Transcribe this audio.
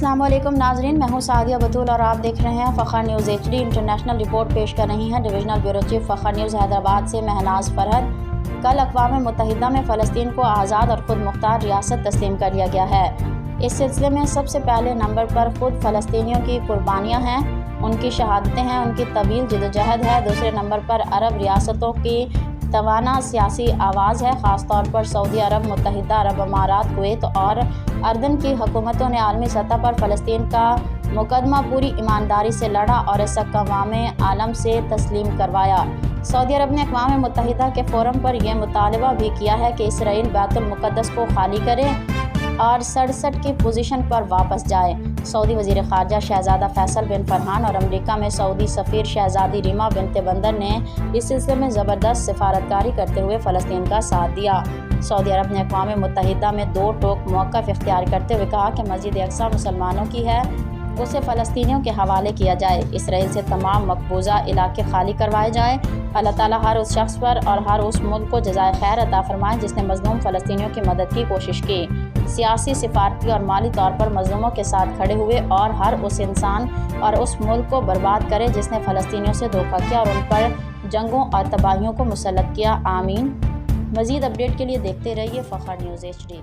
अस्सलाम वालेकुम नाजरीन, मैं हूं सादिया बतूल और आप देख रहे हैं Fakhar news HD। International report पेश कर रही हैं divisional bureau chief Fakhar news Hyderabad से महनाज फरहद। कल अक़वाम मुत्तहिदा में फ़लस्तीन को आज़ाद और ख़ुद मुख्तार रियासत तस्लीम कर लिया गया है। इस सिलसिले में सबसे पहले नंबर पर ख़ुद फ़लस्तीनियों की कुर्बानियाँ हैं, उनकी शहादतें हैं, उनकी तवील जदोजहद है। दूसरे नंबर पर अरब रियासतों की तवाना सियासी आवाज़ है। ख़ास तौर पर सऊदी अरब, मुत्तहिदा अरब अमारात, कुवैत और अर्दन की हुकूमतों ने आलमी सतह पर फ़लस्तीन का मुकदमा पूरी ईमानदारी से लड़ा और इसे अक़वाम आलम से तस्लीम करवाया। सऊदी अरब ने अक़वाम मुत्तहिदा के फ़ोरम पर यह मुतालबा भी किया है कि इसराइल बैतुल मुक़द्दस को खाली करे और 67 की पोजीशन पर वापस जाए। सऊदी वज़ीर ख़ारजा शहज़ादा फैसल बिन फरहान और अमरीका में सऊदी सफ़ीर शहज़ादी रीमा बिन्त बंदर ने इस सिलसिले में ज़बरदस्त सिफारतकारी करते हुए फ़लस्तीन का साथ दिया। सऊदी अरब ने अक़वाम मुत्तहिदा में दो टोक मौक़िफ़ इख्तियार करते हुए कहा कि मस्जिद अक़सा मुसलमानों की है, उसे फ़लस्तीनियों के हवाले किया जाए। इसराइल से तमाम मकबूजा इलाके खाली करवाए जाए। अल्लाह ताला हर उस शख्स पर और हर उस मुल्क को जज़ाए खैर अता फरमाए जिसने मज़लूम फ़लस्तीनियों की मदद की कोशिश की, सियासी, सिफारती और माली तौर पर मज़लूमों के साथ खड़े हुए, और हर उस इंसान और उस मुल्क को बर्बाद करे जिसने फ़लस्तीनियों से धोखा किया और उन पर जंगों और तबाहियों को मुसल्लत किया। आमीन। मज़ीद अपडेट के लिए देखते रहिए फ़खर न्यूज़ HD।